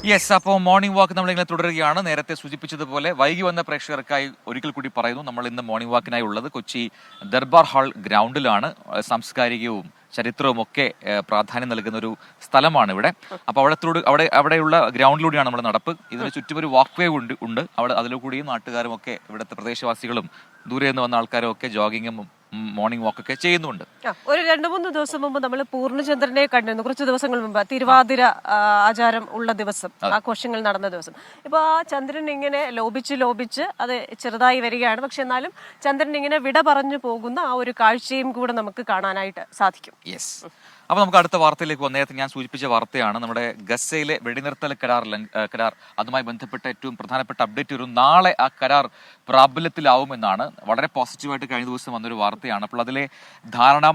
Yes, അപ്പോൾ morning walk നമ്മളിങ്ങനെ തുടരുകയാണ്. നേരത്തെ സൂചിപ്പിച്ചതുപോലെ വൈകി വന്ന പ്രേക്ഷകർക്കായി ഒരിക്കൽ കൂടി പറയുന്നു, നമ്മൾ ഇന്ന് മോർണിംഗ് വാക്കിനായി ഉള്ളത് കൊച്ചി ദർബാർ ഹാൾ ഗ്രൗണ്ടിലാണ്. സാംസ്കാരികവും ചരിത്രവും ഒക്കെ പ്രാധാന്യം നൽകുന്ന ഒരു സ്ഥലമാണ് ഇവിടെ. അപ്പോൾ അവിടെയുള്ള ഗ്രൗണ്ടിലൂടെയാണ് നമ്മുടെ നടപ്പ്. ഇതിന് ചുറ്റും ഒരു വാക്ക് വേ ഉണ്ട്. അവിടെ അതിലൂടെയും നാട്ടുകാരും ഒക്കെ ഇവിടുത്തെ പ്രദേശവാസികളും ദൂരെ നിന്ന് വന്ന ആൾക്കാരും ഒക്കെ ജോഗിങ്ങും മോർണിംഗ് വാക്ക് ഒക്കെ ചെയ്യുന്നുണ്ട്. ഒരു 2-3 ദിവസം മുമ്പ് നമ്മൾ പൂർണ്ണചന്ദ്രനെ കണ്ടിരുന്നു. കുറച്ച് ദിവസങ്ങൾ മുമ്പ് തിരുവാതിര ആചാരം ഉള്ള ദിവസം, ആഘോഷങ്ങൾ നടന്ന ദിവസം. ഇപ്പൊ ആ ചന്ദ്രൻ ഇങ്ങനെ ലോപിച്ച് അത് ചെറുതായി വരികയാണ്. പക്ഷെ എന്നാലും ചന്ദ്രൻ ഇങ്ങനെ വിട പറഞ്ഞു പോകുന്ന ആ ഒരു കാഴ്ചയും കൂടെ നമുക്ക് കാണാനായിട്ട് സാധിക്കും. യെസ്, അപ്പോൾ നമുക്ക് അടുത്ത വാർത്തയിലേക്ക് വന്നു. നേരത്തെ ഞാൻ സൂചിപ്പിച്ച വാർത്തയാണ് നമ്മുടെ ഗസയിലെ വെടിനിർത്തൽ കരാർ. അതുമായി ബന്ധപ്പെട്ട ഏറ്റവും പ്രധാനപ്പെട്ട അപ്ഡേറ്റ് വരും. നാളെ ആ കരാർ പ്രാബല്യത്തിലാവുമെന്നാണ്. വളരെ പോസിറ്റീവായിട്ട് കഴിഞ്ഞ ദിവസം വന്നൊരു വാർത്തയാണ്. അപ്പോൾ അതിലെ ധാരണ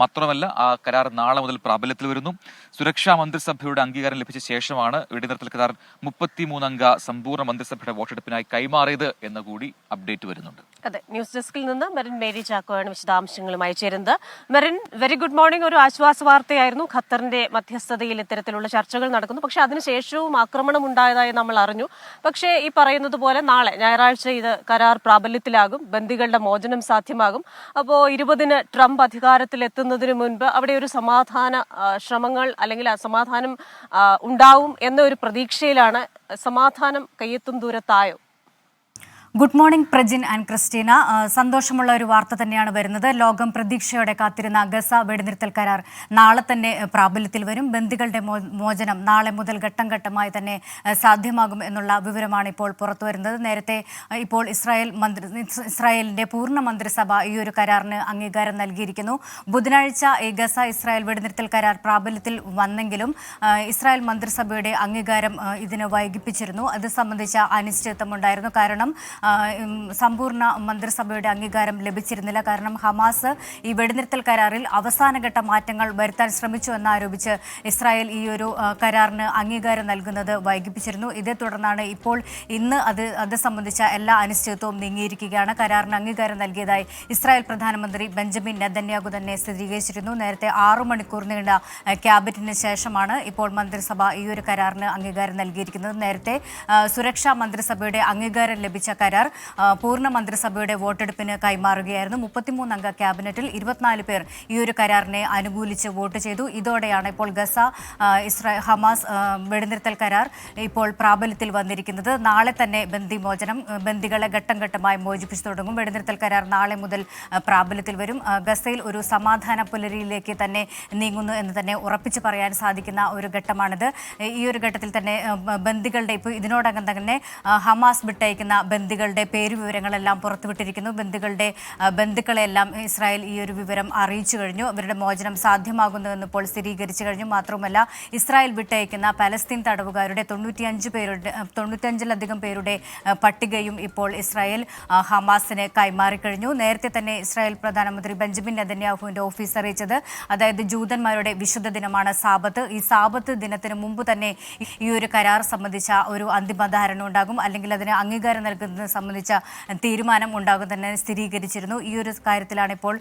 മാത്രമല്ല, ആ കരാർ നാളെ മുതൽ പ്രാബല്യത്തിൽ വരുന്നു. സുരക്ഷാ മന്ത്രിസഭയുടെ അംഗീകാരം ലഭിച്ച ശേഷമാണ് വെടിനിർത്തൽ കരാർ 33 അംഗ സമ്പൂർണ്ണ മന്ത്രിസഭയുടെ വോട്ടെടുപ്പിനായി കൈമാറിയത് എന്ന കൂടി അപ്ഡേറ്റ് വരുന്നുണ്ട്. അതെ, ന്യൂസ് ഡെസ്കിൽ നിന്ന് മെറിൻ മേരി ചാക്കോയാണ് വിശദാംശങ്ങളുമായി ചേരുന്നത്. Merin, very good morning. ഒരു ആശ്വാസ വാർത്തയായിരുന്നു. ഖത്തറിന്റെ മധ്യസ്ഥതയിൽ ഇത്തരത്തിലുള്ള ചർച്ചകൾ നടക്കുന്നു. പക്ഷെ അതിനുശേഷവും ആക്രമണം ഉണ്ടായതായി നമ്മൾ അറിഞ്ഞു. പക്ഷേ ഈ പറയുന്നത് പോലെ നാളെ ഞായറാഴ്ച ഇത് കരാർ പ്രാബല്യത്തിലാകും. ബന്ദികളുടെ മോചനം സാധ്യമാകും. അപ്പോൾ 20-ന് ട്രംപ് അധികാരത്തിലെത്തുന്നതിന് മുൻപ് അവിടെ ഒരു സമാധാന ശ്രമങ്ങൾ അല്ലെങ്കിൽ അസമാധാനം ഉണ്ടാവും എന്ന ഒരു പ്രതീക്ഷയിലാണ്. സമാധാനം കയ്യെത്തും ദൂരത്തായോ? Good morning Prajin and Christina. സന്തോഷമുള്ള ഒരു വാർത്ത തന്നെയാണ് വരുന്നത്. ലോകം പ്രതീക്ഷയോടെ കാത്തിരുന്ന ഗസ വെടിനിർത്തൽ കരാർ നാളെ തന്നെ പ്രാബല്യത്തിൽ വരും. ബന്ദികളുടെ മോചനം നാളെ മുതൽ ഘട്ടം ഘട്ടമായി തന്നെ സാധ്യമാകും എന്നുള്ള വിവരമാണ് ഇപ്പോൾ പുറത്തു വരുന്നത്. നേരത്തെ ഇപ്പോൾ ഇസ്രായേലിന്റെ പൂർണ്ണ മന്ത്രിസഭ ഈ ഒരു കരാറിന് അംഗീകാരം നൽകിയിരിക്കുന്നു. ബുധനാഴ്ച ഈ ഗസ ഇസ്രായേൽ വെടിനിർത്തൽ കരാർ പ്രാബല്യത്തിൽ വന്നെങ്കിലും ഇസ്രായേൽ മന്ത്രിസഭയുടെ അംഗീകാരം ഇതിന് വൈകിപ്പിച്ചിരുന്നു. അത് സംബന്ധിച്ച അനിശ്ചിതത്വമുണ്ടായിരുന്നു. കാരണം സമ്പൂർണ്ണ മന്ത്രിസഭയുടെ അംഗീകാരം ലഭിച്ചിരുന്നില്ല. കാരണം ഹമാസ് ഈ വെടിനിർത്തൽ കരാറിൽ അവസാനഘട്ട മാറ്റങ്ങൾ വരുത്താൻ ശ്രമിച്ചു എന്നാരോപിച്ച് ഇസ്രായേൽ ഈ ഒരു കരാറിന് അംഗീകാരം നൽകുന്നത് വൈകിപ്പിച്ചിരുന്നു. ഇതേ തുടർന്നാണ് ഇപ്പോൾ ഇന്ന് അത് സംബന്ധിച്ച എല്ലാ അനിശ്ചിതത്വവും നീങ്ങിയിരിക്കുകയാണ്. കരാറിന് അംഗീകാരം നൽകിയതായി ഇസ്രായേൽ പ്രധാനമന്ത്രി ബെഞ്ചമിൻ നെതന്യാഹു തന്നെ സ്ഥിരീകരിച്ചിരുന്നു. നേരത്തെ 6 മണിക്കൂർ നീണ്ട ക്യാബിനറ്റിന് ശേഷമാണ് ഇപ്പോൾ മന്ത്രിസഭ ഈ ഒരു കരാറിന് അംഗീകാരം നൽകിയിരിക്കുന്നത്. നേരത്തെ സുരക്ഷാ മന്ത്രിസഭയുടെ അംഗീകാരം ലഭിച്ച കരാർ പൂർണ്ണ മന്ത്രിസഭയുടെ വോട്ടെടുപ്പിന് കൈമാറുകയായിരുന്നു. 33 അംഗ ക്യാബിനറ്റിൽ 24 പേർ ഈ ഒരു കരാറിനെ അനുകൂലിച്ച് വോട്ട് ചെയ്തു. ഇതോടെയാണ് ഇപ്പോൾ ഗസ ഹമാസ് വെടിനിർത്തൽ കരാർ ഇപ്പോൾ പ്രാബല്യത്തിൽ വന്നിരിക്കുന്നത്. നാളെ തന്നെ ബന്ദികളെ ഘട്ടം ഘട്ടമായി മോചിപ്പിച്ചു തുടങ്ങും. വെടിനിർത്തൽ കരാർ നാളെ മുതൽ പ്രാബല്യത്തിൽ വരും. ഗസയിൽ ഒരു സമാധാന പുലരിയിലേക്ക് തന്നെ നീങ്ങുന്നു എന്ന് തന്നെ ഉറപ്പിച്ച് പറയാൻ സാധിക്കുന്ന ഒരു ഘട്ടമാണിത്. ഈ ഒരു ഘട്ടത്തിൽ തന്നെ ബന്ദികളുടെ ഇപ്പോൾ ഇതിനോടകം തന്നെ ഹമാസ് വിട്ടയക്കുന്ന ബന്ദികളുടെ പേരുവിവരങ്ങളെല്ലാം പുറത്തുവിട്ടിരിക്കുന്നു. ബന്ധുക്കളെല്ലാം ഇസ്രായേൽ ഈ ഒരു വിവരം അറിയിച്ചു കഴിഞ്ഞു. അവരുടെ മോചനം സാധ്യമാകുന്നുവെന്ന് ഇപ്പോൾ സ്ഥിരീകരിച്ചു കഴിഞ്ഞു. മാത്രമല്ല ഇസ്രായേൽ വിട്ടയക്കുന്ന പലസ്തീൻ തടവുകാരുടെ 95-ലധികം പേരുടെ പട്ടികയും ഇപ്പോൾ ഇസ്രായേൽ ഹമാസിന് കൈമാറിക്കഴിഞ്ഞു. നേരത്തെ തന്നെ ഇസ്രായേൽ പ്രധാനമന്ത്രി ബെഞ്ചമിൻ നെതന്യാഹുവിന്റെ ഓഫീസ് അറിയിച്ചത്, അതായത് ജൂതന്മാരുടെ വിശുദ്ധ ദിനമാണ് സാബത്ത്. ഈ സാബത്ത് ദിനത്തിന് മുമ്പ് തന്നെ ഈ ഒരു കരാർ സംബന്ധിച്ച ഒരു അന്തിമ ധാരണ ഉണ്ടാകും, അല്ലെങ്കിൽ അതിന് അംഗീകാരം നൽകുന്നത് സംബന്ധിച്ച തീരുമാനം ഉണ്ടാകും തന്നെ സ്ഥിരീകരിച്ചിരുന്നു. ഈ ഒരു കാര്യത്തിലാണ് ഇപ്പോൾ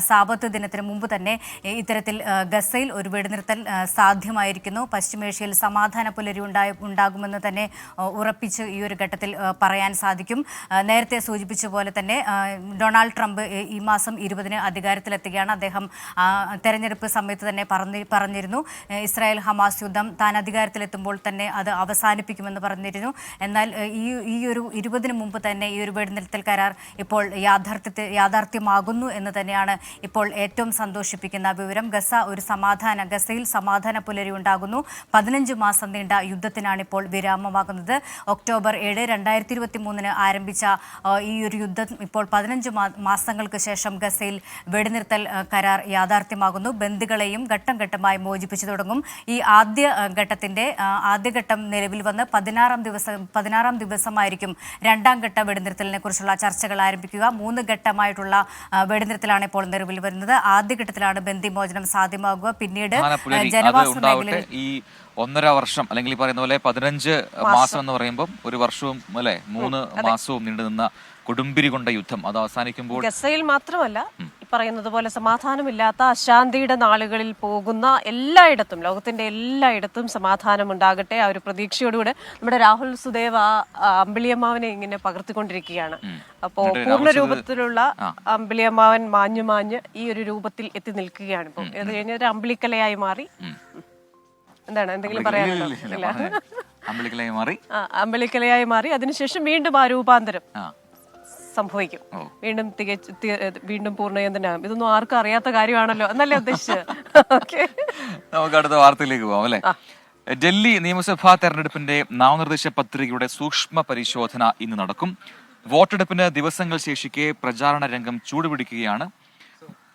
സാബത്ത് ദിനത്തിന് മുമ്പ് തന്നെ ഇത്തരത്തിൽ ഗസയിൽ ഒരു വെടിനിർത്തൽ സാധ്യമായിരിക്കുന്നു. പശ്ചിമേഷ്യയിൽ സമാധാന പുലരി ഉണ്ടാകുമെന്ന് തന്നെ ഉറപ്പിച്ച് ഈ ഒരു ഘട്ടത്തിൽ പറയാൻ സാധിക്കും. നേരത്തെ സൂചിപ്പിച്ച പോലെ തന്നെ ഡൊണാൾഡ് ട്രംപ് ഈ മാസം 20-ന് അധികാരത്തിലെത്തുകയാണ്. അദ്ദേഹം തെരഞ്ഞെടുപ്പ് സമയത്ത് തന്നെ പറഞ്ഞിരുന്നു ഇസ്രായേൽ ഹമാസ് യുദ്ധം താൻ അധികാരത്തിലെത്തുമ്പോൾ തന്നെ അത് അവസാനിപ്പിക്കുമെന്ന് പറഞ്ഞിരുന്നു. എന്നാൽ ഈ ഒരു 20-ന് മുമ്പ് തന്നെ ഈ ഒരു വെടിനിർത്തൽ കരാർ ഇപ്പോൾ യാഥാർത്ഥ്യമാകുന്നു എന്ന് തന്നെയാണ് ഇപ്പോൾ ഏറ്റവും സന്തോഷിപ്പിക്കുന്ന വിവരം. ഗസയിൽ സമാധാന പുലരി ഉണ്ടാകുന്നു. 15 മാസം നീണ്ട യുദ്ധത്തിനാണ് ഇപ്പോൾ വിരാമമാകുന്നത്. ഒക്ടോബർ 7, 2023 ആരംഭിച്ച ഈ ഒരു യുദ്ധം ഇപ്പോൾ 15 മാസങ്ങൾക്ക് ശേഷം ഗസയിൽ വെടിനിർത്തൽ കരാർ യാഥാർത്ഥ്യമാകുന്നു. ബന്ദികളെയും ഘട്ടം ഘട്ടമായി മോചിപ്പിച്ചു തുടങ്ങും. ഈ ആദ്യഘട്ടം നിലവിൽ വന്ന് 16-ാം ദിവസമായിരിക്കും രണ്ടാം ഘട്ട വെടിനിർത്തലിനെ കുറിച്ചുള്ള ചർച്ചകൾ ആരംഭിക്കുക. 3 ഘട്ടമായിട്ടുള്ള വെടിനിർത്തലാണ് ഇപ്പോൾ നിലവിൽ വരുന്നത്. ആദ്യഘട്ടത്തിലാണ് ബന്ദിമോചനം സാധ്യമാകുക. പിന്നീട് ജനവാസ മേഖലയിൽ 1.5 വർഷം അല്ലെങ്കിൽ ഈ പറയുന്ന പോലെ 15 മാസം എന്ന് പറയുമ്പോൾ ഒരു വർഷവും അല്ലെ 3 മാസവും നീണ്ടുനിന്ന കൊടുമ്പിരി കൊണ്ട യുദ്ധം അത് അവസാനിക്കുമ്പോൾ ഗസയിൽ മാത്രമല്ല ഈ പറയുന്നത് പോലെ സമാധാനമില്ലാത്ത അശാന്തിയുടെ നാളുകളിൽ പോകുന്ന എല്ലായിടത്തും ലോകത്തിന്റെ എല്ലായിടത്തും സമാധാനം ഉണ്ടാകട്ടെ ആ ഒരു പ്രതീക്ഷയോടുകൂടെ നമ്മുടെ രാഹുൽ സുദേവ് ആ അമ്പിളിയമ്മാവനെ ഇങ്ങനെ പകർത്തിക്കൊണ്ടിരിക്കുകയാണ്. അപ്പോ പൂർണ്ണ രൂപത്തിലുള്ള അമ്പിളിയമ്മാവൻ മാഞ്ഞ് ഈ ഒരു രൂപത്തിൽ എത്തി നിൽക്കുകയാണ്. ഇപ്പൊ ഇത് കഴിഞ്ഞ ഒരു അമ്പിളിക്കലയായി മാറി. എന്താണ് എന്തെങ്കിലും പറയാനുണ്ടോ? അമ്പിളിക്കലയായി മാറി അതിനുശേഷം വീണ്ടും ആ രൂപാന്തരം സംഭവിക്കും. വീണ്ടും പൂർണ്ണയന്തനാകും. ഇതൊന്നും ആർക്കും അറിയാത്ത കാര്യമാണല്ലോ എന്നല്ലേ ഉദ്ദേശിച്ചത്. നമുക്ക് അടുത്ത വാർത്തയിലേക്ക് പോകാം അല്ലെ. ഡൽഹി നിയമസഭാ തെരഞ്ഞെടുപ്പിന്റെ നാമനിർദ്ദേശ പത്രികയുടെ സൂക്ഷ്മ പരിശോധന ഇന്ന് നടക്കും. വോട്ടെടുപ്പിന് ദിവസങ്ങൾ ശേഷിക്കെ പ്രചാരണ രംഗം ചൂടുപിടിക്കുകയാണ്.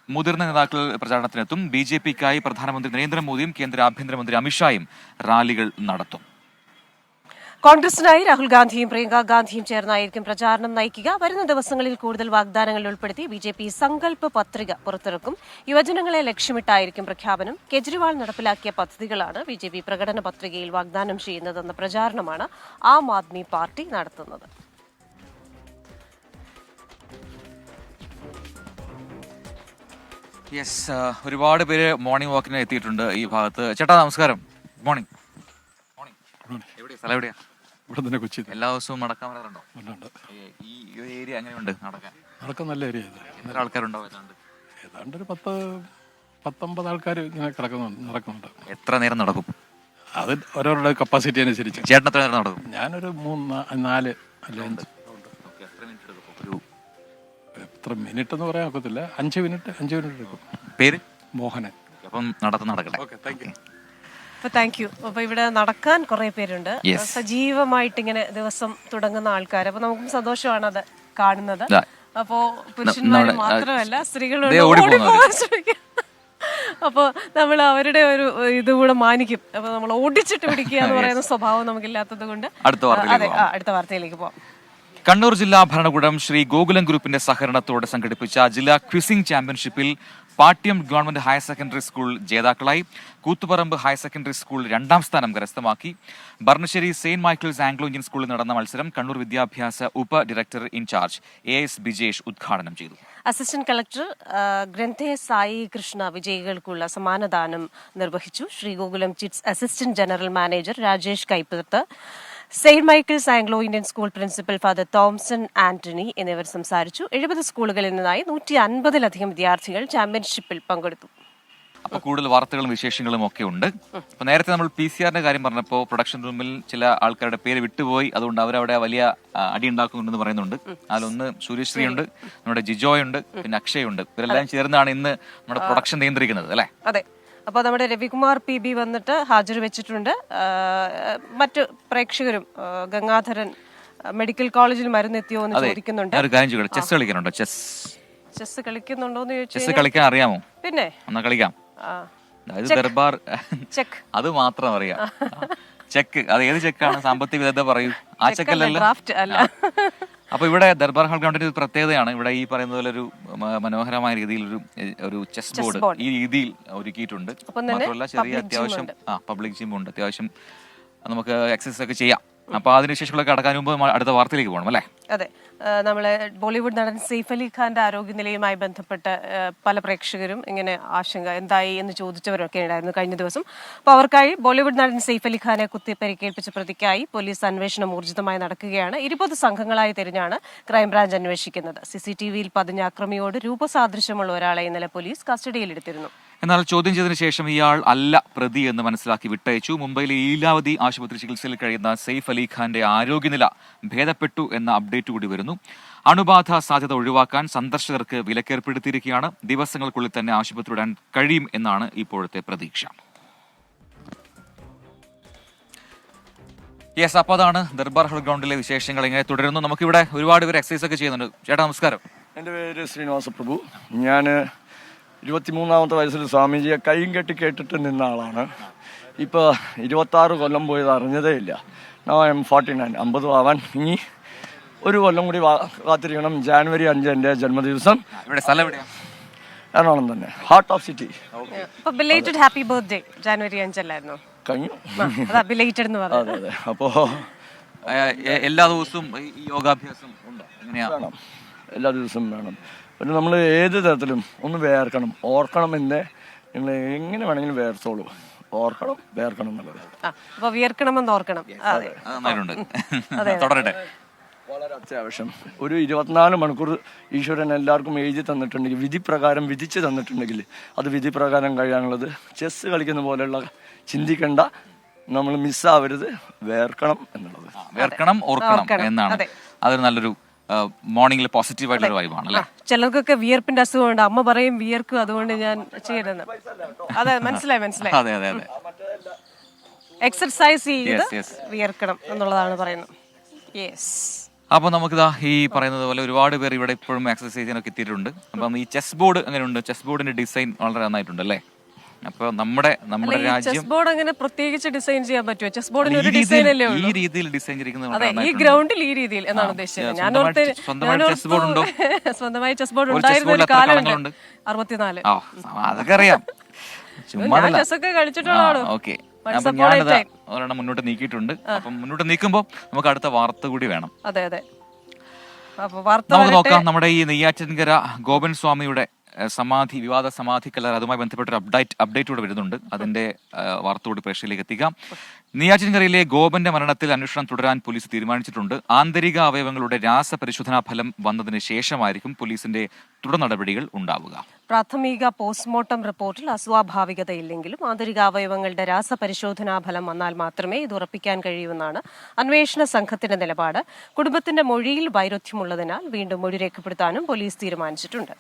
മുതിർന്ന നേതാക്കൾ പ്രചാരണത്തിനെത്തും. BJPക്കായി പ്രധാനമന്ത്രി നരേന്ദ്രമോദിയും കേന്ദ്ര ആഭ്യന്തരമന്ത്രി അമിത്ഷായും റാലികൾ നടത്തും. കോൺഗ്രസിനായി രാഹുൽ ഗാന്ധിയും പ്രിയങ്ക ഗാന്ധിയും ചേർന്നായിരിക്കും പ്രചാരണം നയിക്കുക. വരുന്ന ദിവസങ്ങളിൽ കൂടുതൽ വാഗ്ദാനങ്ങൾ ഉൾപ്പെടുത്തി BJP സങ്കല്പ പത്രിക പുറത്തിറക്കും. യുവജനങ്ങളെ ലക്ഷ്യമിട്ടായിരിക്കും പ്രഖ്യാപനം. കെജ്രിവാൾ നടപ്പിലാക്കിയ പദ്ധതികളാണ് BJP പ്രകടന പത്രികയിൽ വാഗ്ദാനം ചെയ്യുന്നതെന്ന പ്രചാരണമാണ് ആം ആദ്മി പാർട്ടി നടത്തുന്നത്. ഒരുപാട് പേര് മോർണിംഗ് വാക്കിന് എത്തിയിട്ടുണ്ട് ഈ ഭാഗത്ത്. ചേട്ടാ നമസ്കാരം. മോർണിംഗ്. എവിടെയാ സ്ഥലം? എവിടെയാ? ഇവിടെ തന്നെ കൊച്ചി. എല്ലാ ദിവസവും നടക്കാൻ വരാറുണ്ടോ? ഈ ഏരിയ എങ്ങനെയുണ്ട് നടക്കാൻ? നല്ല ഏരിയ. എത്ര ആൾക്കാരുണ്ടോ? ഏതാണ്ട് ഒരു 10-19 ആൾക്കാർ ഇങ്ങനെ നടക്കുന്നുണ്ട്. എത്ര നേരം നടക്കും? അത് ഓരോരുടെ കപ്പാസിറ്റി അനുസരിച്ച്. ചേട്ടൻ എത്ര നേരം നടക്കും? ഞാനൊരു 3-4 അല്ലെ 5. എത്ര മിനിറ്റ് എന്ന് പറയാൻ ഒക്കത്തില്ല. 5 മിനിറ്റ് എടുക്കും. പേര്? മോഹനൻ. അപ്പം നടക്കട്ടെ. Thank you. അപ്പൊ ഇവിടെ നടക്കാൻ കുറെ പേരുണ്ട്. സജീവമായിട്ട് ഇങ്ങനെ ദിവസം തുടങ്ങുന്ന ആൾക്കാർ. അപ്പൊ നമുക്കും സന്തോഷമാണ് അത് കാണുന്നത്. അപ്പോ പുരുഷന്മാർ മാത്രമല്ല സ്ത്രീകളോട് ഓടിപ്പോകാൻ ശ്രമിക്കും. അപ്പൊ നമ്മൾ അവരുടെ ഒരു ഇതുകൂടെ മാനിക്കും. അപ്പൊ നമ്മൾ ഓടിച്ചിട്ട് പിടിക്കുക എന്ന് പറയുന്ന സ്വഭാവം നമുക്കില്ലാത്തത് കൊണ്ട് അടുത്ത വാർത്തയിലേക്ക് പോവാം. കണ്ണൂർ ജില്ലാ ഭരണകൂടം ശ്രീ ഗോകുലം ഗ്രൂപ്പിന്റെ സഹകരണത്തോടെ സംഘടിപ്പിച്ച ജില്ലാ ക്വിസിംഗ് ചാമ്പ്യൻഷിപ്പിൽ Pattiam government higher secondary school ജേതാക്കളായി. കൂത്തുപറമ്പ് ഹയർ സെക്കൻഡറി സ്കൂൾ 2ാം സ്ഥാനം കരസ്ഥമാക്കി. ഭരണശ്ശേരി സെയിന്റ് മൈക്കിൾസ് ആംഗ്ലോ ഇന്ത്യൻ സ്കൂളിൽ നടന്ന മത്സരം കണ്ണൂർ വിദ്യാഭ്യാസ ഉപ ഡയറക്ടർ ഇൻചാർജ് AS ബിജേഷ് ഉദ്ഘാടനം ചെയ്തു. അസിസ്റ്റന്റ് കളക്ടർ ഗ്രന്ഥേ സായി കൃഷ്ണ വിജയികൾക്കുള്ള സമ്മാനദാനം നിർവഹിച്ചു. Sree Gokulam chits assistant general manager Rajesh Kaippath, saint Michael's Anglo Indian school principal father Thomson Antony എന്നിവർ സംസാരിച്ചു. 70 സ്കൂളുകളിൽ നിന്നായി 150-ലധികം വിദ്യാർത്ഥികൾ ചാമ്പ്യൻഷിപ്പിൽ പങ്കെടുത്തു. അപ്പോൾ കൂടുതൽ വാർത്തകളും വിശേഷങ്ങളും ഒക്കെ ഉണ്ട്. അപ്പൊ നേരത്തെ നമ്മൾ PCR കാര്യം പറഞ്ഞപ്പോൾ പ്രൊഡക്ഷൻ റൂമിൽ ചില ആൾക്കാരുടെ പേര് വിട്ടുപോയി. അതുകൊണ്ട് അവരവിടെ വലിയ അടി ഉണ്ടാക്കുന്നുണ്ടെന്ന് പറയുന്നുണ്ട്. അതിലൊന്ന് സൂര്യശ്രീ ഉണ്ട്, നമ്മുടെ ജിജോയ് ഉണ്ട്, പിന്നെ അക്ഷയ് ഉണ്ട്. ഇവരെല്ലാം ചേർന്നാണ് ഇന്ന് നമ്മുടെ പ്രൊഡക്ഷൻ നിയന്ത്രിക്കുന്നത് അല്ലെ? അതെ. അപ്പോൾ നമ്മുടെ രവികുമാർ PB വന്നിട്ട് ഹാജർ വെച്ചിട്ടുണ്ട്. മറ്റു പ്രേക്ഷകരും ഗംഗാധരൻ മെഡിക്കൽ കോളേജിൽ മരുന്നെത്തിയോ എന്ന് ചോദിക്കുന്നുണ്ട്. ചെസ് കളിക്കാനുണ്ടോ? ചെസ് കളിക്കുന്നുണ്ടോന്ന് ചോദിച്ചു. ചെസ് കളിക്കാൻ അറിയാമോ? പിന്നെ എന്നാ കളിക്കാം. ദർബാർ ചെക്ക് അത് മാത്രം അറിയാം. ചെക്ക് അത് ഏത് ചെക്കാണ്? സാമ്പത്തിക വിദഗ്ധ പറയൂ. ആ ചെക്കല്ലല്ലോ. അപ്പൊ ഇവിടെ ദർബാർ ഹാൾ ഗ്രൗണ്ടിന്റെ പ്രത്യേകതയാണ്. ഇവിടെ ഈ പറയുന്ന പോലെ ഒരു മനോഹരമായ രീതിയിൽ ഒരു ചെസ് ബോർഡ് ഈ രീതിയിൽ ഒരുക്കിയിട്ടുണ്ട്. മാത്രമല്ല ചെറിയ അത്യാവശ്യം പബ്ലിക് ജിം ഉണ്ട്. അത്യാവശ്യം നമുക്ക് എക്സസൈസ് ഒക്കെ ചെയ്യാം. അപ്പൊ അതിനുശേഷമുള്ള കടക്കാൻ മുമ്പ് അടുത്ത വാർത്തയിലേക്ക് പോകണം അല്ലേ? അതെ. നമ്മളെ ബോളിവുഡ് നടൻ സെയ്ഫ് അലി ഖാന്റെ ആരോഗ്യനിലയുമായി ബന്ധപ്പെട്ട് പല പ്രേക്ഷകരും ഇങ്ങനെ ആശങ്ക എന്തായി എന്ന് ചോദിച്ചവരൊക്കെ ഉണ്ടായിരുന്നു കഴിഞ്ഞ ദിവസം. അപ്പോൾ അവർക്കായി ബോളിവുഡ് നടൻ സെയ്ഫ് അലി ഖാനെ കുത്തിപ്പരിക്കേൽപ്പിച്ച പ്രതിക്കായി പോലീസ് അന്വേഷണം ഊർജിതമായി നടക്കുകയാണ്. 20 സംഘങ്ങളായി തിരിഞ്ഞാണ് ക്രൈംബ്രാഞ്ച് അന്വേഷിക്കുന്നത്. CCTVയിൽ പതിഞ്ഞ അക്രമിയോട് രൂപസാദൃശ്യമുള്ള ഒരാളെ ഇന്നലെ പോലീസ് കസ്റ്റഡിയിലെടുത്തിരുന്നു. എന്നാൽ ചോദ്യം ചെയ്തതിനു ശേഷം ഇയാൾ അല്ല പ്രതി എന്ന് മനസ്സിലാക്കി വിട്ടയച്ചു. മുംബൈയിലെ ലീലാവതി ആശുപത്രി ചികിത്സയിൽ കഴിയുന്ന സെയ്ഫ് അലി ഖാന്റെ ആരോഗ്യനില ഭേദപ്പെട്ടു എന്ന അപ്ഡേറ്റ് കൂടി വരുന്നു. അണുബാധ സാധ്യത ഒഴിവാക്കാൻ സന്ദർശകർക്ക് വിലക്കേർപ്പെടുത്തിയിരിക്കുകയാണ്. ദിവസങ്ങൾക്കുള്ളിൽ തന്നെ ആശുപത്രി വിടാൻ കഴിയും എന്നാണ് ഇപ്പോഴത്തെ പ്രതീക്ഷ. അപ്പൊ അതാണ് ദർബാർ ഹാൾ ഗ്രൗണ്ടിലെ വിശേഷങ്ങൾ. ഇങ്ങനെ തുടരുന്നു. നമുക്കിവിടെ ഒരുപാട് പേര് എക്സസൈസ് ഒക്കെ ചെയ്യുന്നുണ്ട്. ചേട്ടാ നമസ്കാരം. എൻ്റെ പേര് ശ്രീനിവാസ പ്രഭു. ഞാൻ 23-ാമത്തെ വയസ്സിൽ സ്വാമിജിയെ കൈയും കെട്ടി കേട്ടിട്ട് നിന്ന ആളാണ്. ഇപ്പോൾ 26 കൊല്ലം പോയത് അറിഞ്ഞതേ ഇല്ല. Now I M 49. 50 ആവാൻ ഇനി ഒരു കൊല്ലം കൂടി കാത്തിരിക്കണം. ജാനുവരി 5 എൻ്റെ ജന്മദിവസം. എറണാകുളം തന്നെ, heart of city. Happy birthday. January 5 അല്ലായിരുന്നു? കഴിഞ്ഞു. അത് അബിലേറ്റഡ് എന്ന് പറഞ്ഞു. അതെ അതെ. അപ്പോൾ എല്ലാ ദിവസവും ഈ യോഗാഭ്യാസം ഉണ്ട്, എങ്ങനെയാ? വേണം, എല്ലാ ദിവസവും വേണം. പിന്നെ നമ്മൾ ഏത് തരത്തിലും ഒന്ന് വേർക്കണം, ഓർക്കണം എന്നേ. നിങ്ങൾ എങ്ങനെ വേണമെങ്കിലും വേർത്തോളൂ, ഓർക്കണം, വേർക്കണം എന്നുള്ളത്. അപ്പൊ വിയർക്കണമെന്ന് ഓർക്കണം. അതെ, തുടരട്ടെ. വളരെ അത്യാവശ്യം. ഒരു 24 മണിക്കൂർ ഈശ്വരൻ എല്ലാവർക്കും എഴുതി തന്നിട്ടുണ്ടെങ്കിൽ, വിധി പ്രകാരം വിധിച്ച് തന്നിട്ടുണ്ടെങ്കിൽ അത് വിധി പ്രകാരം കഴിയാനുള്ളത്. ചെസ് കളിക്കുന്ന പോലെയുള്ള ചിന്തിക്കേണ്ട, നമ്മൾ മിസ്സാവരുത്, വേർക്കണം എന്നുള്ളത്. വേർക്കണം, ഓർക്കണം എന്നാണ്. അതൊരു നല്ലൊരു മോർണിംഗിൽ പോസിറ്റീവ് ആയിട്ടുള്ള വൈബാണ് അല്ലേ? ചിലർക്കൊക്കെ വിയർപ്പിന്റെ അസുഖമുണ്ട്, അമ്മ പറയും വിയർക്കും, അതുകൊണ്ട് ഞാൻ ചെയ്യരുത്. അതെ, മനസ്സിലായി. അതെ അതെ അതെ. എക്സർസൈസ് ചെയ്ത് വിയർക്കണം എന്നുള്ളതാണ് പറയുന്നത്. യെസ്. അപ്പോൾ നമുക്കിതാ ഈ പറയുന്നത് പോലെ ഒരുപാട് പേർ ഇവിടെ ഇപ്പോഴും എക്സസൈസ് ചെയ്യാനൊക്കെ എത്തിയിട്ടുണ്ട്. അപ്പം ഈ ചെസ് ബോർഡ് എങ്ങനെയുണ്ട്? ചെസ് ബോർഡിന്റെ ഡിസൈൻ വളരെ നന്നായിട്ടുണ്ട് അല്ലേ? അപ്പൊ നമ്മുടെ രാജ്യം ചെസ് ബോർഡ് അങ്ങനെ പ്രത്യേകിച്ച് ഡിസൈൻ ചെയ്യാൻ പറ്റുമോ? ചെസ് ബോർഡിന് ഒരു ഡിസൈൻ അല്ലേ ഉള്ളൂ. ഈ രീതിയിൽ ഡിസൈൻ ചെയ്തിരിക്കുന്നത് അതെ, ഈ ഗ്രൗണ്ടിൽ ഈ രീതിയിൽ എന്നാണ് ഉദ്ദേശിച്ചത്. സ്വന്തമായി ചെസ് ബോർഡ് ഉണ്ടോ? സ്വന്തമായി ചെസ് ബോർഡ് ഉണ്ടായിരുന്ന ഒരു കാലമുണ്ട്. 64. അതൊക്കെ അറിയാം, ചുമ്മാ ചെസ്സൊക്കെ കളിച്ചിട്ടുള്ളതാണോ? ഓക്കെ. അപ്പൊ ഞാനത് ഒരെണ്ണം മുന്നോട്ട് നീക്കിയിട്ടുണ്ട്. അപ്പം മുന്നോട്ട് നീക്കുമ്പോൾ നമുക്ക് അടുത്ത വാർത്ത കൂടി വേണം. അതെ അതെ. നമുക്ക് നോക്കാം. നമ്മുടെ ഈ നെയ്യാറ്റിൻകര ഗോപൻ സ്വാമിയുടെ വിവാദ സമാധി കല്ലറ, അതുമായി ബന്ധപ്പെട്ട ഒരു അപ്ഡേറ്റ് കൂടെ വരുന്നുണ്ട്. അതിന്റെ വാർത്ത കൂടി പ്രേക്ഷകരിലേക്ക് എത്തിക്കാം. നെയ്യാറ്റിൻകരയിലെ ഗോപന്റെ മരണത്തിൽ അന്വേഷണം തുടരാൻ പോലീസ് തീരുമാനിച്ചിട്ടുണ്ട്. ആന്തരിക അവയവങ്ങളുടെ രാസപരിശോധനാ ഫലം വന്നതിന് ശേഷമായിരിക്കും പോലീസിന്റെ തുടർ നടപടികൾ ഉണ്ടാവുക. പ്രാഥമിക പോസ്റ്റ്മോർട്ടം റിപ്പോർട്ടിൽ അസ്വാഭാവികതയില്ലെങ്കിലും ആന്തരിക അവയവങ്ങളുടെ രാസപരിശോധനാ ഫലം വന്നാൽ മാത്രമേ ഇത് ഉറപ്പിക്കാൻ കഴിയൂവെന്നാണ് അന്വേഷണ സംഘത്തിന്റെ നിലപാട്. കുടുംബത്തിന്റെ മൊഴിയിൽ വൈരുദ്ധ്യമുള്ളതിനാൽ വീണ്ടും മൊഴി രേഖപ്പെടുത്താനും പോലീസ് തീരുമാനിച്ചിട്ടുണ്ട്.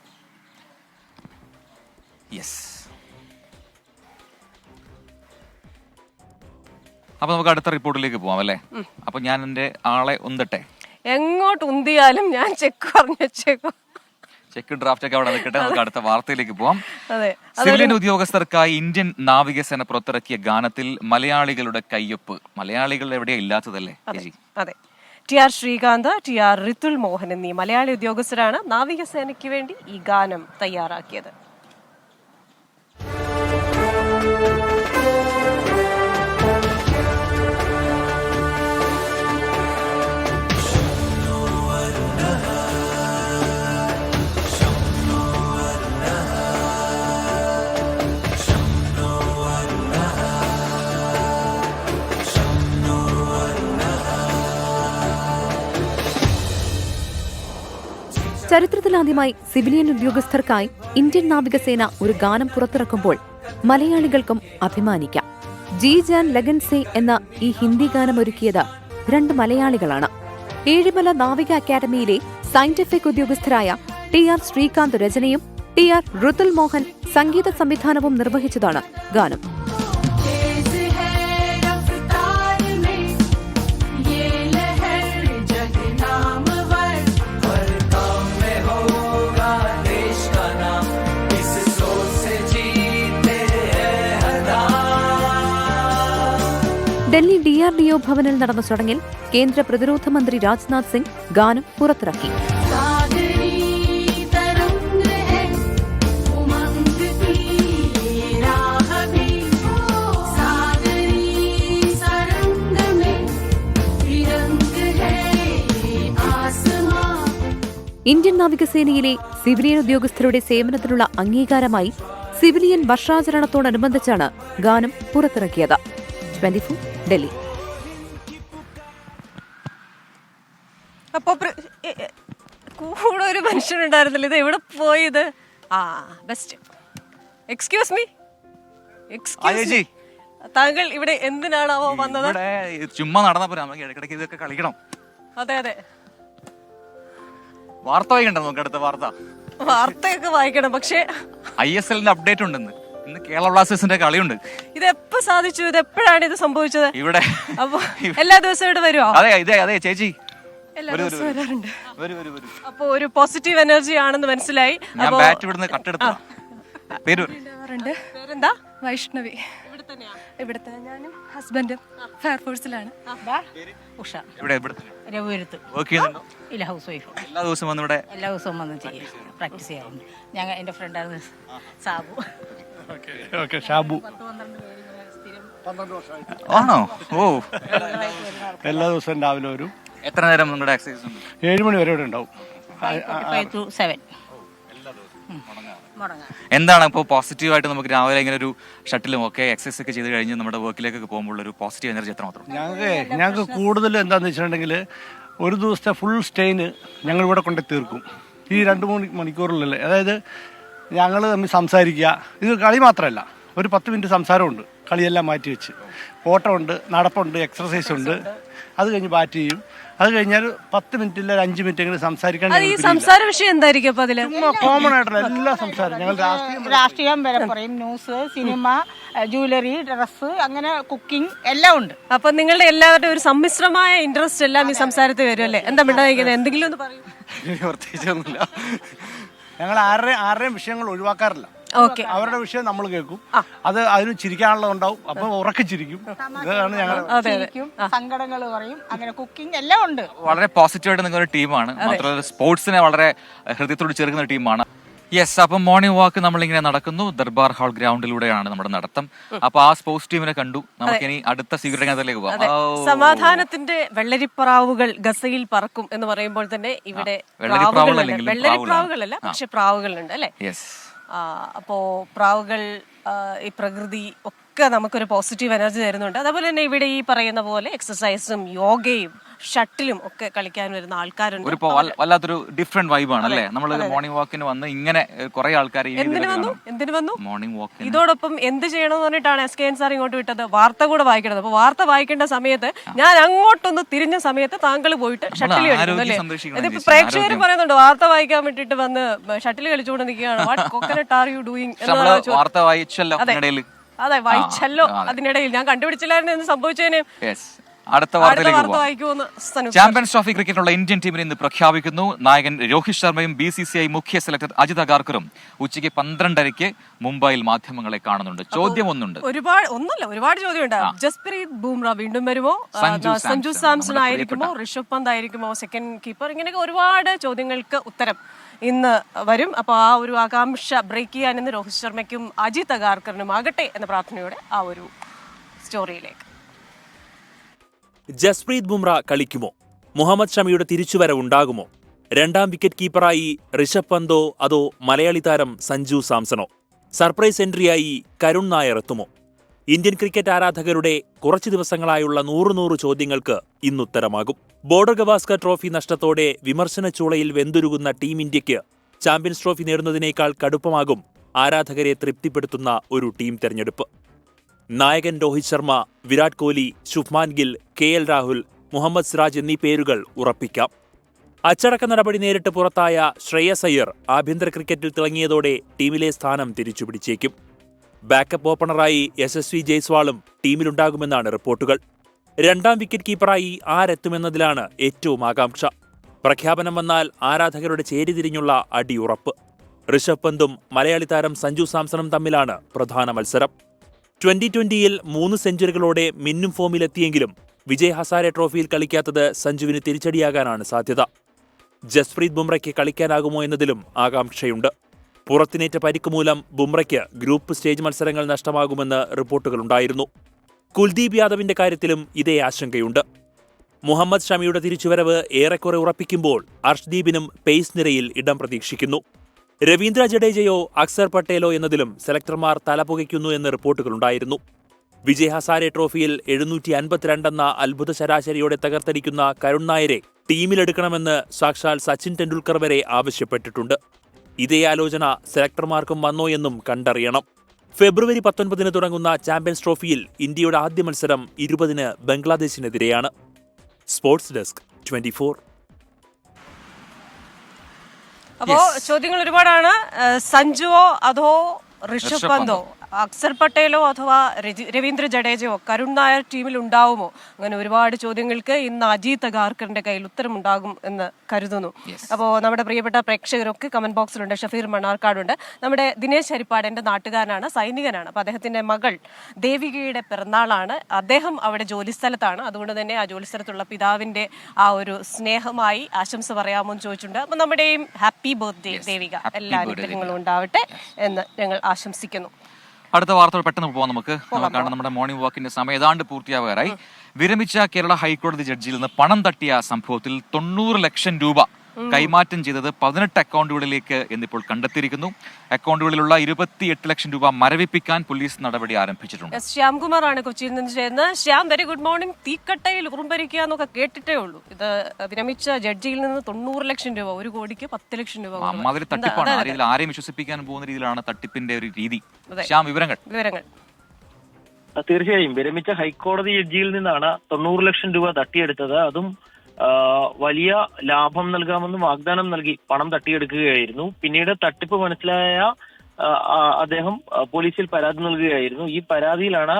അപ്പൊ നമുക്ക് അടുത്ത റിപ്പോർട്ടിലേക്ക് പോവാം അല്ലേ? അപ്പൊ ഞാൻ എന്റെ ആളെ ഉന്തട്ടെ. എങ്ങോട്ട് ഉന്തിയാലും ഞാൻ ചെക്ക് പറഞ്ഞു വെച്ചേക്കും. ചെക്ക് ഡ്രാഫ്റ്റ് ഒക്കെ അവിടെ നിൽക്കട്ടെ. നമുക്ക് അടുത്ത വാർത്തയിലേക്ക് പോവാം. സിവിലിയൻ ഉദ്യോഗസ്ഥർക്കായി ഇന്ത്യൻ നാവികസേന പുറത്തിറക്കിയ ഗാനത്തിൽ മലയാളികളുടെ കയ്യൊപ്പ്. മലയാളികൾ എവിടെയാ ഇല്ലാത്തതല്ലേ? അതെ. TR ശ്രീകാന്ത്, TR ഋതുൽ മോഹൻ എന്നീ മലയാളി ഉദ്യോഗസ്ഥരാണ് നാവികസേനയ്ക്ക് വേണ്ടി ഈ ഗാനം തയ്യാറാക്കിയത്. ചരിത്രത്തിലാദ്യമായി സിവിലിയൻ ഉദ്യോഗസ്ഥർക്കായി ഇന്ത്യൻ നാവികസേന ഒരു ഗാനം പുറത്തിറക്കുമ്പോൾ മലയാളികൾക്കും അഭിമാനിക്കാം. ജി ജാൻ ലഗൻസെ എന്ന ഈ ഹിന്ദി ഗാനം ഒരുക്കിയത് 2 മലയാളികളാണ്. ഏഴിമല നാവിക അക്കാദമിയിലെ സയന്റിഫിക് ഉദ്യോഗസ്ഥരായ TR ശ്രീകാന്ത് രചനയും TR ഋതുൽ മോഹൻ സംഗീത സംവിധാനവും നിർവഹിച്ചതാണ് ഗാനം. ഡൽഹി DRDO ഭവനിൽ നടന്ന ചടങ്ങിൽ കേന്ദ്ര പ്രതിരോധ മന്ത്രി രാജ്നാഥ് സിംഗ് ഗാനം പുറത്തിറക്കി. ഇന്ത്യൻ നാവികസേനയിലെ സിവിലിയൻ ഉദ്യോഗസ്ഥരുടെ സേവനത്തിനുള്ള അംഗീകാരമായി സിവിലിയൻ വർഷാചരണത്തോടനുബന്ധിച്ചാണ് ഗാനം പുറത്തിറക്കിയത്. 24 ഡൽഹി. അപ്പൊ കൂടെ ഒരു മനുഷ്യനുണ്ടായിരുന്നില്ല, ഇത് എവിടെ പോയത്? ബെസ്റ്റ്. എക്സ്ക്യൂസ് മീ, താങ്കൾ ഇവിടെ എന്തിനാണാവോ വന്നത്? ചുമ്മാ നടന്നപ്പോ നമുക്ക് ഇടയ്ക്കിടയ്ക്ക് ഇതൊക്കെ കളിക്കണം. അതെ അതെ, വാർത്ത വായിക്കണ്ട. നമുക്ക് അടുത്ത വാർത്തയൊക്കെ വായിക്കണം, പക്ഷേ ISLന്റെ അപ്ഡേറ്റ് ഉണ്ടെന്ന്. ഇന്ന് കേരള ബ്ലാസ്റ്റേഴ്സിന്റെ കളിയുണ്ട്. ഇത് എപ്പോ സാധിച്ചു? ഇത് എപ്പോഴാണ് ഇത് സംഭവിച്ചത്? ഇവിടെ അപ്പൊ എല്ലാ ദിവസവും ഇവിടെ വരുമോ? അതെ ചേച്ചി, എല്ലാ ദിവസവും വരാറുണ്ട്. അപ്പൊ ഒരു പോസിറ്റീവ് എനർജി ആണെന്ന് മനസ്സിലായി. ഞാൻ ബാറ്റ് ഇവിടുന്ന് കട്ടെടുത്ത പേരെന്താ? വൈഷ്ണവി. ഇവിടുത്തെ ഞാനും ഹസ്ബൻഡും ഫയർഫോഴ്സിലാണ്. ഉഷ. ഇല്ല, ഹൗസ് വൈഫ്. എല്ലാ ദിവസവും വന്ന് ഇവിടെ എല്ലാ ദിവസവും വന്ന് ചെയ്യാം, പ്രാക്ടീസ് ചെയ്യാറുണ്ട്. എൻ്റെ ഫ്രണ്ടാണ് സാബു. ഷാബു. ആണോ? ഓ, എല്ലാ ദിവസവും രാവിലെ വരും. എത്ര നേരം നിങ്ങളുടെ എക്സസൈസ് ഉണ്ട്? 7 മണി വരെ ഇവിടെ ഉണ്ടാവും. 5 to 7. എന്താണ് ഇപ്പോൾ പോസിറ്റീവായിട്ട് നമുക്ക് രാവിലെ ഇങ്ങനെ ഒരു ഷട്ടിലും ഒക്കെ എക്സസൈസ് ഒക്കെ ചെയ്ത് കഴിഞ്ഞ് നമ്മുടെ വർക്കിലേക്കൊക്കെ പോകുമ്പോൾ ഒരു പോസിറ്റീവ് എനർജി എത്ര മാത്രം? ഞങ്ങൾക്ക് കൂടുതൽ എന്താണെന്ന് വെച്ചിട്ടുണ്ടെങ്കിൽ ഒരു ദിവസത്തെ ഫുൾ സ്റ്റെയിന് ഞങ്ങൾ ഇവിടെ കൊണ്ട് തീർക്കും ഈ 2-3 മണിക്കൂറിലല്ലേ. അതായത് ഞങ്ങൾ തമ്മിൽ സംസാരിക്കുക, ഇത് കളി മാത്രമല്ല, ഒരു 10 മിനിറ്റ് സംസാരമുണ്ട്, കളിയെല്ലാം മാറ്റി വെച്ച് ഓട്ടമുണ്ട്, നടപ്പുണ്ട്, എക്സർസൈസ് ഉണ്ട്. അത് കഴിഞ്ഞ് ബാറ്റ് ചെയ്യും. അത് കഴിഞ്ഞാൽ 10 മിനിറ്റ് ഇല്ല 5 മിനിറ്റ് എങ്കിലും സംസാരിക്കാൻ. ഈ സംസാര വിഷയം എന്തായിരിക്കും അപ്പൊ അതില്? കോമൺ ആയിട്ടുള്ള എല്ലാ സംസാരം. ഞങ്ങൾ രാഷ്ട്രീയം വരെ പറയും, ന്യൂസ്, സിനിമ, ജ്വല്ലറി, ഡ്രസ്സ്, അങ്ങനെ കുക്കിംഗ് എല്ലാം ഉണ്ട്. അപ്പൊ നിങ്ങളുടെ എല്ലാവരുടെയും ഒരു സമ്മിശ്രമായ ഇൻട്രസ്റ്റ് എല്ലാം ഈ സംസാരത്തിൽ വരും അല്ലേ? എന്താ മിണ്ടായിരിക്കുന്നത്? എന്തെങ്കിലും ഒന്ന് പറയും. പ്രത്യേകിച്ചൊന്നുമില്ല. ഞങ്ങൾ ആരുടെയും വിഷയങ്ങൾ ഒഴിവാക്കാറില്ല. ഓക്കെ, അവരുടെ വിഷയം നമ്മൾ കേൾക്കും. അതിന് ചിരിക്കാനുള്ളത് ഉണ്ടാവും, അപ്പൊ ഉറക്കെ ചിരിക്കും. ഇതാണ് ഞങ്ങൾ. സങ്കടങ്ങൾ പറയും, അങ്ങനെ കുക്കിംഗ് എല്ലാം ഉണ്ട്. വളരെ പോസിറ്റീവായിട്ട് നിൽക്കുന്ന ഒരു ടീമാണ്. മാത്രമല്ല സ്പോർട്സിനെ വളരെ ഹൃദയത്തോട് ചേർക്കുന്ന ഒരു ടീമാണ്. യെസ്, അപ്പം മോർണിംഗ് വാക്ക് നമ്മളിങ്ങനെ നടക്കുന്നു. ദർബാർ ഹാൾ ഗ്രൗണ്ടിലൂടെയാണ് നമ്മുടെ നടത്തം. അപ്പൊ ആ സ്പോർട്സ് ടീമിനെ കണ്ടു. നമുക്കിനി അടുത്ത സ്വീകരണത്തിലേക്ക് പോകാം. സമാധാനത്തിന്റെ വെള്ളരിപ്രാവുകൾ ഗസയിൽ പറക്കും എന്ന് പറയുമ്പോൾ തന്നെ ഇവിടെ വെള്ളരിപ്രാവുകളല്ല, പക്ഷെ പ്രാവുകളുണ്ട് അല്ലെ? അപ്പോ പ്രാവുകൾ, ഈ പ്രകൃതി ഒക്കെ നമുക്കൊരു പോസിറ്റീവ് എനർജി തരുന്നുണ്ട്. അതുപോലെ തന്നെ ഇവിടെ ഈ പറയുന്ന പോലെ എക്സസൈസും യോഗയും ഷട്ടിലും ഒക്കെ കളിക്കാൻ വരുന്ന ആൾക്കാരുണ്ട്. ഒരു വല്ലാത്തൊരു ഡിഫറെന്റ് വൈബാണ് അല്ലേ? നമ്മൾ മോർണിംഗ് വാക്കിന് വന്ന് ഇങ്ങനെ കുറെ ആൾക്കാർ എന്തിനു വന്നു മോർണിംഗ് വാക്ക്. ഇതോടൊപ്പം എന്ത് ചെയ്യണമെന്ന് പറഞ്ഞിട്ടാണ് SKN സാർ ഇങ്ങോട്ട് വിട്ടത്? വാർത്ത കൂടെ വായിക്കണത്. അപ്പൊ വാർത്ത വായിക്കേണ്ട സമയത്ത് ഞാൻ അങ്ങോട്ടൊന്ന് തിരിഞ്ഞ സമയത്ത് താങ്കൾ പോയിട്ട് ഷട്ടിൽ കളിക്കുന്നു അല്ലേ? ഇതിപ്പോ പ്രേക്ഷകർ പറയുന്നുണ്ട് വാർത്ത വായിക്കാൻ വേണ്ടിട്ട് വന്ന് ഷട്ടിൽ കളിച്ചുകൊണ്ട് നിൽക്കുകയാണ്. What coconut are you doing? വാർത്ത വായിച്ചല്ലോ അതിനിടയിൽ. അതെ, വായിച്ചല്ലോ അതിനിടയിൽ. ഞാൻ കണ്ടുപിടിച്ചില്ലായിരുന്നു എന്ന് സംഭവിച്ചേനെ. അടുത്ത വാർത്തയിലേക്ക്. ചാമ്പ്യൻസ് ട്രോഫി ക്രിക്കറ്റിനുള്ള ഇന്ത്യൻ ടീമിനെ ഇന്ന് പ്രഖ്യാപിക്കുന്നു. നായകൻ രോഹിത് ശർമ്മയും BCCI മുഖ്യ സെലക്ടർ അജിത് അഗാർക്കറും ഉച്ചയ്ക്ക് 12:30 മുംബൈയിൽ മാധ്യമങ്ങളെ കാണുന്നുണ്ട്. ചോദ്യം ഒരുപാട് ചോദ്യമുണ്ട്. ജസ്പ്രീത് ബുംറ വീണ്ടും വരുമോ? സഞ്ജു സാംസൺ ആയിരിക്കുമോ? ഋഷഭ് പന്ത് ആയിരിക്കുമോ സെക്കൻഡ് കീപ്പർ? ഇങ്ങനെയൊക്കെ ഒരുപാട് ചോദ്യങ്ങൾക്ക് ഉത്തരം ഇന്ന് വരും. അപ്പോൾ ആ ഒരു ആകാംക്ഷ ബ്രേക്ക് ചെയ്യാൻ ഇന്ന് രോഹിത് ശർമ്മയ്ക്കും അജിത് അഗാർക്കറിനും ആകട്ടെ എന്ന പ്രാർത്ഥനയോടെ ആ ഒരു സ്റ്റോറിയിലേക്ക്. ജസ്പ്രീത് ബുംറ കളിക്കുമോ? മുഹമ്മദ് ഷമിയുടെ തിരിച്ചുവരവുണ്ടാകുമോ? 2ാം വിക്കറ്റ് കീപ്പറായി ഋഷഭ് പന്തോ അതോ മലയാളി താരം സഞ്ജു സാംസണോ? സർപ്രൈസ് എൻട്രിയായി കരുൺ നായർ എത്തുമോ? ഇന്ത്യൻ ക്രിക്കറ്റ് ആരാധകരുടെ കുറച്ചു ദിവസങ്ങളായുള്ള 100 ചോദ്യങ്ങൾക്ക് ഇന്നുത്തരമാകും. ബോർഡർ ഗവാസ്കർ ട്രോഫി നഷ്ടത്തോടെ വിമർശന ചൂളയിൽ വെന്തുരുകുന്ന ടീം ഇന്ത്യയ്ക്ക് ചാമ്പ്യൻസ് ട്രോഫി നേടുന്നതിനേക്കാൾ കടുപ്പമാകും ആരാധകരെ തൃപ്തിപ്പെടുത്തുന്ന ഒരു ടീം തെരഞ്ഞെടുപ്പ്. നായകൻ രോഹിത് ശർമ്മ, വിരാട് കോഹ്ലി, ശുഭ്മാൻ ഗിൽ, KL രാഹുൽ, മുഹമ്മദ് സിറാജ് എന്നീ പേരുകൾ ഉറപ്പിക്കാം. അച്ചടക്ക നടപടി നേരിട്ട് പുറത്തായ ശ്രേയസ് അയ്യർ ആഭ്യന്തര ക്രിക്കറ്റിൽ തിളങ്ങിയതോടെ ടീമിലെ സ്ഥാനം തിരിച്ചുപിടിച്ചേക്കും. ബാക്കപ്പ് ഓപ്പണറായി യശസ്വി ജയ്സ്വാളും ടീമിലുണ്ടാകുമെന്നാണ് റിപ്പോർട്ടുകൾ. 2ാം വിക്കറ്റ് കീപ്പറായി ആരെത്തുമെന്നതിലാണ് ഏറ്റവും ആകാംക്ഷ. പ്രഖ്യാപനം വന്നാൽ ആരാധകരുടെ ചേരിതിരിഞ്ഞുള്ള അടിയുറപ്പ്. ഋഷഭ് പന്തും മലയാളി താരം സഞ്ജു സാംസണും തമ്മിലാണ് പ്രധാന മത്സരം. 2020-ൽ 3 സെഞ്ചുറികളോടെ മിന്നും ഫോമിലെത്തിയെങ്കിലും വിജയ് ഹസാരെ ട്രോഫിയിൽ കളിക്കാത്തത് സഞ്ജുവിന് തിരിച്ചടിയാകാനാണ് സാധ്യത. ജസ്പ്രീത് ബുംറയ്ക്ക് കളിക്കാനാകുമോ എന്നതിലും ആകാംക്ഷയുണ്ട്. പുറത്തിനേറ്റ പരിക്ക് മൂലം ബുംറയ്ക്ക് ഗ്രൂപ്പ് സ്റ്റേജ് മത്സരങ്ങൾ നഷ്ടമാകുമെന്ന് റിപ്പോർട്ടുകളുണ്ടായിരുന്നു. കുൽദീപ് യാദവിന്റെ കാര്യത്തിലും ഇതേ ആശങ്കയുണ്ട്. മുഹമ്മദ് ഷമിയുടെ തിരിച്ചുവരവ് ഏറെക്കുറെ ഉറപ്പിക്കുമ്പോൾ അർഷ്ദീപിനും പേസ് നിരയിൽ ഇടം പ്രതീക്ഷിക്കുന്നു. രവീന്ദ്ര ജഡേജയോ അക്സർ പട്ടേലോ എന്നതിലും സെലക്ടർമാർ തലപുകയ്ക്കുന്നു എന്ന് റിപ്പോർട്ടുകളുണ്ടായിരുന്നു. വിജയ് ഹസാരെ ട്രോഫിയിൽ 752 എന്ന അത്ഭുത ശരാശരിയോടെ തകർത്തടിക്കുന്ന കരുൺ നായരെ ടീമിലെടുക്കണമെന്ന് സാക്ഷാൽ സച്ചിൻ ടെണ്ടുൽക്കർ വരെ ആവശ്യപ്പെട്ടിട്ടുണ്ട്. ഇതേ ആലോചന സെലക്ടർമാർക്കും വന്നോ എന്നും കണ്ടറിയണം. ഫെബ്രുവരി 19 തുടങ്ങുന്ന ചാമ്പ്യൻസ് ട്രോഫിയിൽ ഇന്ത്യയുടെ ആദ്യ മത്സരം 20 ബംഗ്ലാദേശിനെതിരെയാണ്. Sports desk 24. അപ്പോ ചോദ്യങ്ങൾ ഒരുപാടാണ്. സഞ്ജുവോ അതോ ഋഷഭ് പന്തോ? അക്സർ പട്ടേലോ അഥവാ രവീന്ദ്ര ജഡേജയോ? കരുൺ നായർ ടീമിൽ ഉണ്ടാവുമോ? അങ്ങനെ ഒരുപാട് ചോദ്യങ്ങൾക്ക് ഇന്ന് അജിത് അഗാർക്കറിന്റെ കയ്യിൽ ഉത്തരമുണ്ടാകും എന്ന് കരുതുന്നു. അപ്പോൾ നമ്മുടെ പ്രിയപ്പെട്ട പ്രേക്ഷകരൊക്കെ കമന്റ് ബോക്സിലുണ്ട്. ഷഫീർ മണ്ണാർക്കാടുണ്ട്. നമ്മുടെ ദിനേശ് ഹരിപ്പാട് എൻ്റെ നാട്ടുകാരനാണ്, സൈനികനാണ്. അപ്പോൾ അദ്ദേഹത്തിന്റെ മകൾ ദേവികയുടെ പിറന്നാളാണ്. അദ്ദേഹം അവിടെ ജോലിസ്ഥലത്താണ്. അതുകൊണ്ട് തന്നെ ആ ജോലിസ്ഥലത്തുള്ള പിതാവിന്റെ ആ ഒരു സ്നേഹമായി ആശംസ പറയാമോ എന്ന് ചോദിച്ചിട്ടുണ്ട്. അപ്പോൾ നമ്മുടെയും ഹാപ്പി ബർത്ത്ഡേ ദേവിക, എല്ലാ അനുഗ്രഹങ്ങളും ഉണ്ടാവട്ടെ എന്ന് ഞങ്ങൾ ആശംസിക്കുന്നു. അടുത്ത വാർത്തകൾ പെട്ടെന്ന് പോകാം നമുക്ക്. കാരണം നമ്മുടെ മോർണിംഗ് വാക്കിന്റെ സമയം ഏതാണ്ട് പൂർത്തിയാവാറായി. വിരമിച്ച കേരള ഹൈക്കോടതി ജഡ്ജിയിൽ നിന്ന് പണം തട്ടിയ സംഭവത്തിൽ 90 ലക്ഷം രൂപ കൈമാറ്റം ചെയ്തത് 18 അക്കൗണ്ടുകളിലേക്ക് എന്നിപ്പോൾ കണ്ടെത്തിയിരിക്കുന്നു. അക്കൗണ്ടുകളിലുള്ള 28 ലക്ഷം രൂപ മരവിപ്പിക്കാൻ പോലീസ് നടപടി ആരംഭിച്ചിട്ടുണ്ട്. ശ്യാംകുമാറാണ് കൊച്ചിയിൽ നിന്ന് ചെയ്യുന്നത്. Shyam, very good morning. തീക്കട്ടയിൽ ഉറുമ്പരിക്കുക എന്നൊക്കെ കേട്ടിട്ടേ ഉള്ളൂ. ഇത് വിരമിച്ച ജഡ്ജിയിൽ നിന്ന് 90 ലക്ഷം രൂപ, 1 കോടിക്ക് 10 ലക്ഷം രൂപ. അമ്മാതിരി തട്ടിപ്പാണ്. ആരെയും വിശ്വസിപ്പിക്കാൻ പോകുന്ന രീതിയിലാണ് തട്ടിപ്പിന്റെ ഒരു രീതി. ശ്യാം, വിവരങ്ങൾ. തീർച്ചയായും വിരമിച്ച ഹൈക്കോടതി ജഡ്ജിയിൽ നിന്നാണ് 90 ലക്ഷം രൂപ തട്ടിയെടുത്തത്. അതും വലിയ ലാഭം നൽകാമെന്ന് വാഗ്ദാനം നൽകി പണം തട്ടിയെടുക്കുകയായിരുന്നു. പിന്നീട് തട്ടിപ്പ് മനസ്സിലായ അദ്ദേഹം പോലീസിൽ പരാതി നൽകുകയായിരുന്നു. ഈ പരാതിയിലാണ്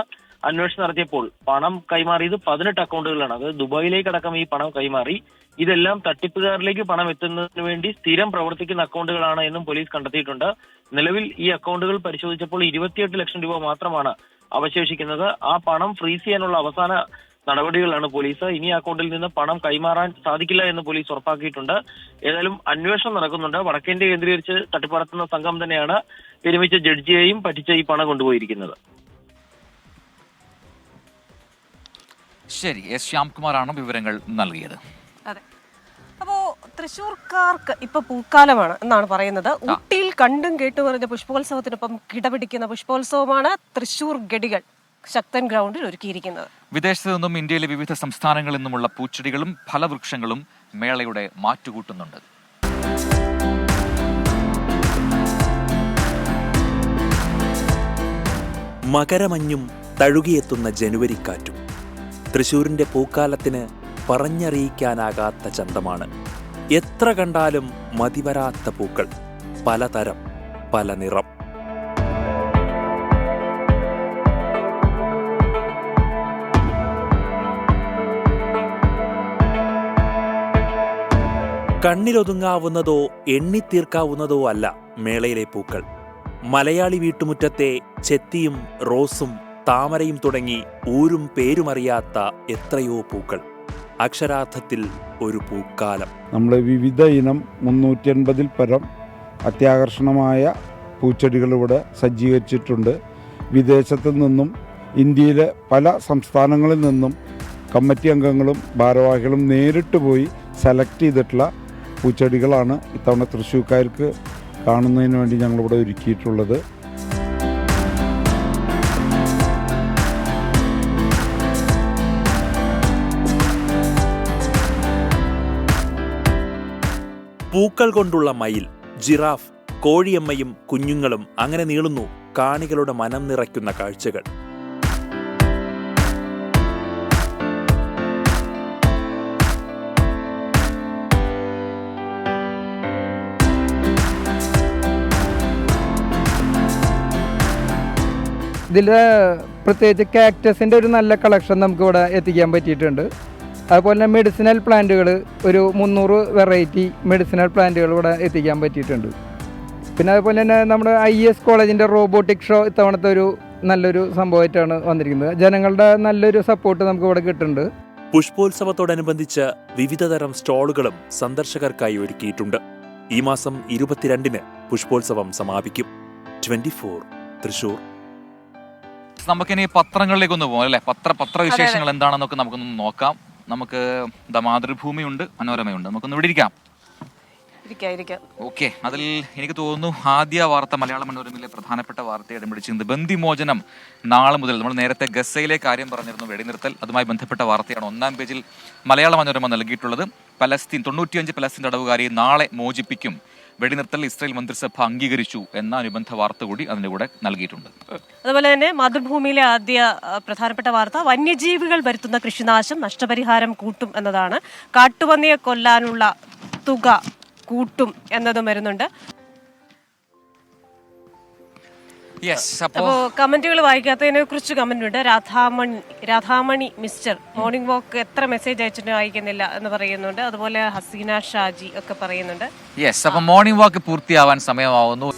അന്വേഷണം നടത്തിയപ്പോൾ പണം കൈമാറിയത് 18 അക്കൗണ്ടുകളാണ്. അത് ദുബായിലേക്കടക്കം ഈ പണം കൈമാറി. ഇതെല്ലാം തട്ടിപ്പുകാരിലേക്ക് പണം എത്തുന്നതിന് വേണ്ടി സ്ഥിരം പ്രവർത്തിക്കുന്ന അക്കൗണ്ടുകളാണ് എന്നും പോലീസ് കണ്ടെത്തിയിട്ടുണ്ട്. നിലവിൽ ഈ അക്കൗണ്ടുകൾ പരിശോധിച്ചപ്പോൾ 28 ലക്ഷം രൂപ മാത്രമാണ് അവശേഷിക്കുന്നത്. ആ പണം ഫ്രീസ് ചെയ്യാനുള്ള അവസാന നടപടികളാണ് പോലീസ്. ഇനി അക്കൗണ്ടിൽ നിന്ന് പണം കൈമാറാൻ സാധിക്കില്ല എന്ന് പോലീസ് ഉറപ്പാക്കിയിട്ടുണ്ട്. ഏതായാലും അന്വേഷണം നടക്കുന്നുണ്ട്. വടക്കേന്ത്യ കേന്ദ്രീകരിച്ച് തട്ടിപ്പ് നടത്തുന്ന സംഘം തന്നെയാണ് വിരമിച്ച ജഡ്ജിയെയും പറ്റിച്ച ഈ പണം കൊണ്ടുപോയിരിക്കുന്നത്. ശരി, എസ് ശ്യാംകുമാറാണ് വിവരങ്ങൾ നൽകിയത്. അതെ. അപ്പോ തൃശ്ശൂർക്കാർക്ക് ഇപ്പൊ പൂക്കാലമാണ് എന്നാണ് പറയുന്നത്. ഊട്ടിയിൽ കണ്ടും കേട്ടു പറഞ്ഞ പുഷ്പോത്സവത്തിനൊപ്പം കിടപിടിക്കുന്ന പുഷ്പോത്സവമാണ് തൃശ്ശൂർ ഗഡികൾ ശക്തൻ ഗ്രൗണ്ടിൽ ഒരുക്കിയിരിക്കുന്നത്. വിദേശത്തു നിന്നും ഇന്ത്യയിലെ വിവിധ സംസ്ഥാനങ്ങളിൽ നിന്നുമുള്ള പൂച്ചെടികളും ഫലവൃക്ഷങ്ങളും മേളയുടെ മാറ്റുകൂട്ടുന്നുണ്ട്. മകരമഞ്ഞും തഴുകിയെത്തുന്ന ജനുവരിക്കാറ്റും തൃശൂരിന്റെ പൂക്കാലത്തിന് പറഞ്ഞറിയിക്കാനാകാത്ത ചന്തമാണ്. എത്ര കണ്ടാലും മതിവരാത്ത പൂക്കൾ, പലതരം, പല നിറം. കണ്ണിലൊതുങ്ങാവുന്നതോ എണ്ണിത്തീർക്കാവുന്നതോ അല്ല മേളയിലെ പൂക്കൾ. മലയാളി വീട്ടുമുറ്റത്തെ ചെത്തിയും റോസും താമരയും തുടങ്ങി ഊരും പേരുമറിയാത്ത എത്രയോ പൂക്കൾ. അക്ഷരാർത്ഥത്തിൽ ഒരു പൂക്കാലം. നമ്മൾ വിവിധ ഇനം 380-ൽ പരം അത്യാകർഷണമായ പൂച്ചെടികൾ ഇവിടെ സജ്ജീകരിച്ചിട്ടുണ്ട്. വിദേശത്തു നിന്നും ഇന്ത്യയിലെ പല സംസ്ഥാനങ്ങളിൽ നിന്നും കമ്മിറ്റി അംഗങ്ങളും ഭാരവാഹികളും നേരിട്ട് പോയി സെലക്ട് ചെയ്തിട്ടുള്ള പൂച്ചെടികളാണ് ഇത്തവണ തൃശ്ശൂർക്കാർക്ക് കാണുന്നതിന് വേണ്ടി ഞങ്ങളിവിടെ ഒരുക്കിയിട്ടുള്ളത്. പൂക്കൾ കൊണ്ടുള്ള മയിൽ, ജിറാഫ്, കോഴിയമ്മയും കുഞ്ഞുങ്ങളും അങ്ങനെ നീളുന്നു കാണികളുടെ മനം നിറയ്ക്കുന്ന കാഴ്ചകൾ. ഇതിൽ പ്രത്യേകിച്ച് കാക്ടസിൻ്റെ ഒരു നല്ല കളക്ഷൻ നമുക്കിവിടെ എത്തിക്കാൻ പറ്റിയിട്ടുണ്ട്. അതുപോലെ തന്നെ മെഡിസിനൽ പ്ലാന്റുകൾ ഒരു 300 വെറൈറ്റി മെഡിസിനൽ പ്ലാന്റുകൾ ഇവിടെ എത്തിക്കാൻ പറ്റിയിട്ടുണ്ട്. പിന്നെ അതുപോലെ തന്നെ നമ്മുടെ IS കോളേജിൻ്റെ റോബോട്ടിക് ഷോ ഇത്തവണത്തെ ഒരു നല്ലൊരു സംഭവമായിട്ടാണ് വന്നിരിക്കുന്നത്. ജനങ്ങളുടെ നല്ലൊരു സപ്പോർട്ട് നമുക്ക് ഇവിടെ കിട്ടുന്നുണ്ട്. പുഷ്പോത്സവത്തോടനുബന്ധിച്ച് വിവിധതരം സ്റ്റോളുകളും സന്ദർശകർക്കായി ഒരുക്കിയിട്ടുണ്ട്. ഈ മാസം 22-ന് പുഷ്പോത്സവം സമാപിക്കും. 24 തൃശൂർ. നമുക്കിനി പത്രങ്ങളിലേക്ക് ഒന്ന് പോകാം അല്ലെ? പത്രവിശേഷങ്ങൾ എന്താണെന്നൊക്കെ നമുക്കൊന്ന് നോക്കാം. നമുക്ക് മാതൃഭൂമിയുണ്ട്, മനോരമയുണ്ട്. നമുക്കൊന്ന് ഇവിടെ ഇരിക്കാം. ഓക്കെ, അതിൽ എനിക്ക് തോന്നുന്നു ആദ്യ വാർത്ത മലയാള മനോരമയിലെ പ്രധാനപ്പെട്ട വാർത്തയെ ഇടംപിടിച്ചിരുന്നത് ബന്ദിമോചനം നാളെ മുതൽ. നമ്മൾ നേരത്തെ ഗസയിലെ കാര്യം പറഞ്ഞിരുന്നു, വെടിനിർത്തൽ. അതുമായി ബന്ധപ്പെട്ട വാർത്തയാണ് 1-ാം പേജിൽ മലയാള മനോരമ നൽകിയിട്ടുള്ളത്. 95 പലസ്തീൻ തടവുകാരെ നാളെ മോചിപ്പിക്കും, വെടിനിർത്തൽ ഇസ്രായേൽ മന്ത്രിസഭ അംഗീകരിച്ചു എന്ന അനുബന്ധ വാർത്ത കൂടി അതിന്റെ കൂടെ നൽകിയിട്ടുണ്ട്. അതുപോലെ തന്നെ മാതൃഭൂമിയിലെ ആദ്യ പ്രധാനപ്പെട്ട വാർത്ത വന്യജീവികൾ വരുത്തുന്ന കൃഷിനാശം നഷ്ടപരിഹാരം കൂട്ടും എന്നതാണ്. കാട്ടുപന്നിയെ കൊല്ലാനുള്ള തുക കൂട്ടും എന്നതും വരുന്നുണ്ട്. അപ്പോ കമന്റുകൾ വായിക്കാത്തതിനെ കുറിച്ച് കമന്റ് ഉണ്ട്. രാധാമണി മിസ്റ്റർ മോർണിംഗ് വാക്ക് എത്ര മെസ്സേജ് അയച്ചിട്ട് വായിക്കുന്നില്ല എന്ന് പറയുന്നുണ്ട്. അതുപോലെ ഹസീന ഷാജി ഒക്കെ പറയുന്നുണ്ട്. അപ്പൊ മോർണിംഗ് വാക്ക് പൂർത്തിയാവാൻ സമയമാവുന്നു.